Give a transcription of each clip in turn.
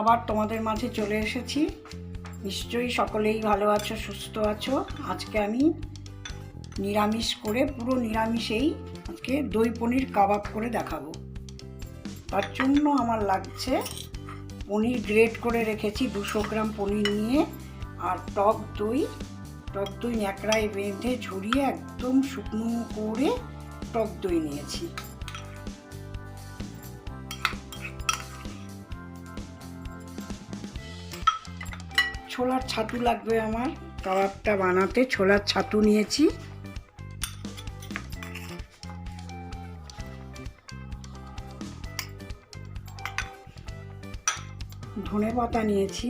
আবার তোমাদের মাঝে চলে এসেছি। নিশ্চয়ই সকলেই ভালো আছো, সুস্থ আছো। আজকে আমি নিরামিষ করে, পুরো নিরামিষেই আজকে দই পনির কাবাব করে দেখাবো। তার জন্য আমার লাগছে পনির গ্রেট করে রেখেছি 200 গ্রাম পনির নিয়ে, আর টক দই ন্যাকড়ায় বেঁধে ঝরিয়ে একদম শুকনো করে টক দই নিয়েছি। ছোলার ছাতু লাগবে আমার কাবাবটা বানাতে। ছোলার ছাতু নিয়েছি, ধনেপাতা নিয়েছি,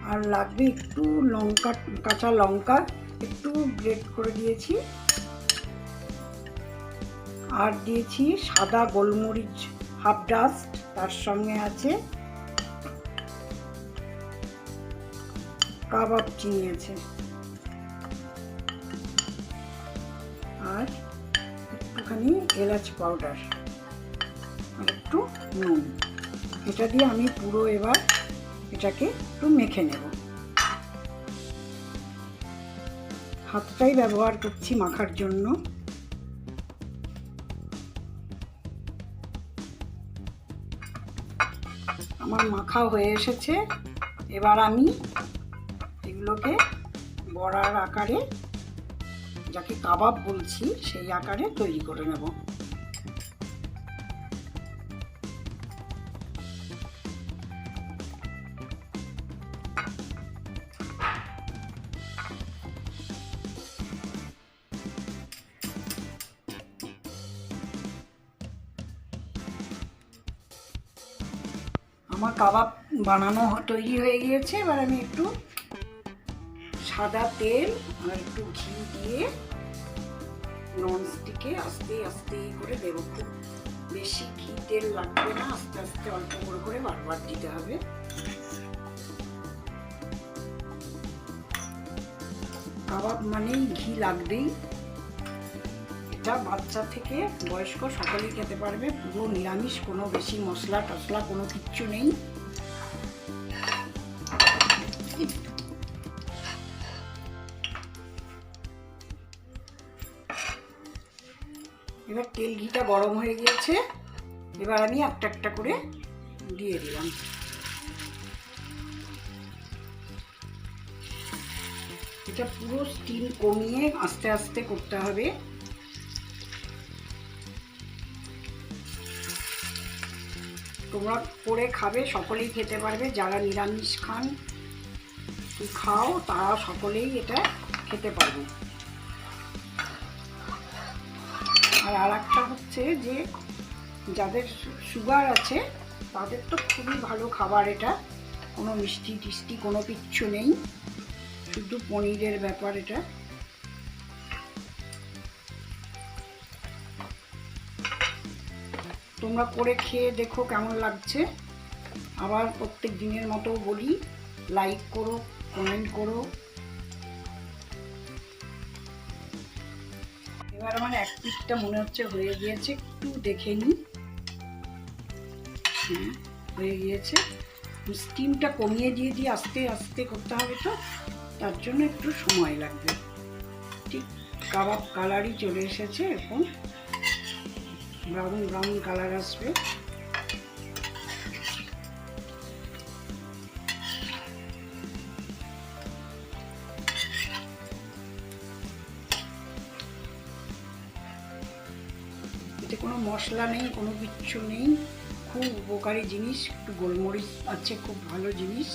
আর লাগবে একটু লঙ্কা, কাঁচা লঙ্কা একটু গ্রেট করে দিয়েছি, আর দিয়েছি সাদা গোলমরিচ হাফ ডাস্ট, তার সঙ্গে আছে কাবাব চিনি আছে, আর একটুখানি এলাচ পাউডার, আর একটু নুন। এটা দিয়ে আমি পুরো এবার এটাকে একটু মেখে নেব। হাতটাই ব্যবহার করছি মাখার জন্য। আমার মাখা হয়ে এসেছে। এবার আমি এগুলোকে বড়ার আকারে, যাকে কাবাব বলছি, সেই আকারে তৈরি করে নেব। আমার কাবাব বানানো তৈরি হয়ে গিয়েছে। এবার আমি একটু সাদা তেল আর একটু ঘি দিয়ে ননস্টিকে আস্তে আস্তে করে দেবো। খুব বেশি ঘি তেল লাগবে না, আস্তে আস্তে অল্প করে করে বারবার দিতে হবে। কাবাব মানেই ঘি লাগবেই। এটা বাচ্চা থেকে বয়স্ক সকলেই খেতে পারবে। পুরো নিরামিষ, কোনো বেশি মশলা টশলা কোনো কিচ্ছু নেই। এবার তেল ঘিটা গরম হয়ে গিয়েছে। এবার আমি একটা একটা করে দিয়ে দিলাম। এটা পুরো স্টিম কমিয়ে আস্তে আস্তে করতে হবে। তোমরা করে খাবে, সকলেই খেতে পারবে। যারা নিরামিষ খাও তারা সকলেই এটা খেতে পারবে। আর একটা হচ্ছে যে যাদের সুগার আছে তাদের তো খুবই ভালো খাবার এটা। কোনো মিষ্টি টিষ্টি কোনো কিচ্ছু নেই, শুধু পনিরের ব্যাপার এটা। তোমরা করে খেয়ে দেখো কেমন লাগছে। আবার প্রত্যেক দিনের মতো বলি, লাইক করো, কমেন্ট করো। এবার আমার এক পিঠটা মনে হচ্ছে হয়ে গিয়েছে, একটু দেখে নিই। হ্যাঁ, হয়ে গিয়েছে। স্টিমটা কমিয়ে দিয়ে আস্তে আস্তে করতে হবে, তো তার জন্য একটু সময় লাগবে। ঠিক কাবাব কালারই চলে এসেছে, এখন ব্রাউন ব্রাউন কালার আসবে। এতে কোনো মশলা নেই, কোনো কিচ্ছু নেই। খুব উপকারী জিনিস। একটু গোলমরিচ আছে, খুব ভালো জিনিস।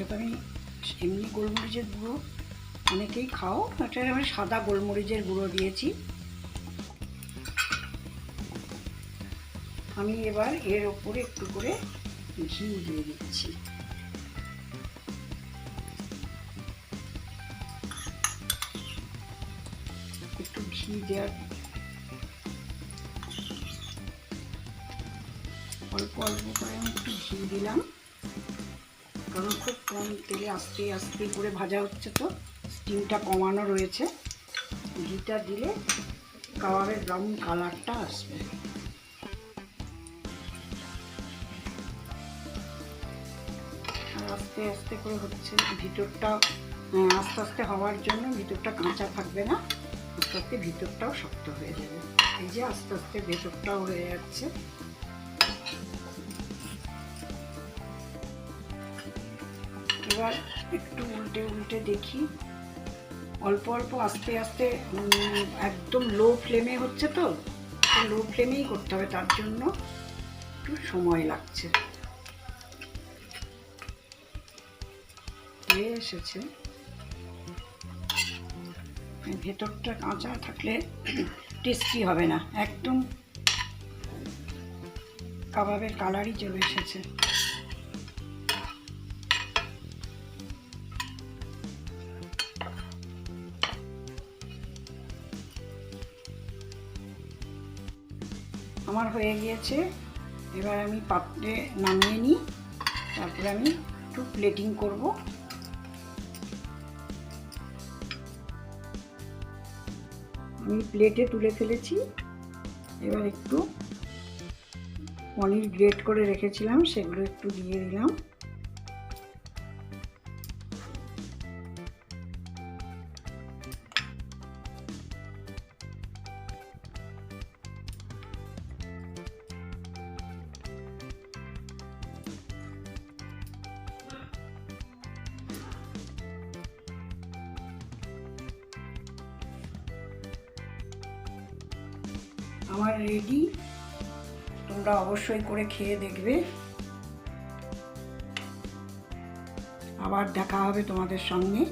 এটা আমি এমনি গোলমরিচের গুঁড়ো অনেকেই খাও, এটা আমি সাদা গোলমরিচের গুঁড়ো দিয়েছি। আমি এবার এর ওপরে একটু করে ঘি দিয়ে দিচ্ছি। একটু ঘি দেওয়ার, অল্প অল্প করে আমি একটু ঘি দিলাম। কারণ খুব কম তেলে আস্তে আস্তে করে ভাজা হচ্ছে, তো স্টিমটা কমানো রয়েছে। ঘিটা দিলে কাবাবের ব্রাউন কালারটা আসবে। আর আস্তে আস্তে করে হচ্ছে, ভিতরটা আস্তে আস্তে হওয়ার জন্য ভিতরটা কাঁচা থাকবে না, আস্তে আস্তে ভিতরটাও শক্ত হয়ে যাবে। এই যে আস্তে আস্তে ভেতরটাও হয়ে যাচ্ছে। এবার একটু উল্টে উল্টে দেখি, অল্প অল্প আস্তে আস্তে, একদম লো ফ্লেমে হচ্ছে, তো লো ফ্লেমেই করতে হবে, তার জন্য একটু সময় লাগছে। হয়ে এসেছে। ভেতরটা কাঁচা থাকলে টেস্টি হবে না, একদম কাবাবের কালারই চলে এসেছে। আমার হয়ে গিয়েছে। এবার আমি পাত্রে নামিয়ে নিই, তারপরে আমি একটু প্লেটিং করব। আমি প্লেটে তুলে ফেলেছি। এবার একটু পনির গ্রেট করে রেখেছিলাম, সেগুলো একটু দিয়ে দিলাম। আমার রেডি, তোমরা অবশ্যই করে খেয়ে দেখবে। আবার দেখা হবে তোমাদের সঙ্গে।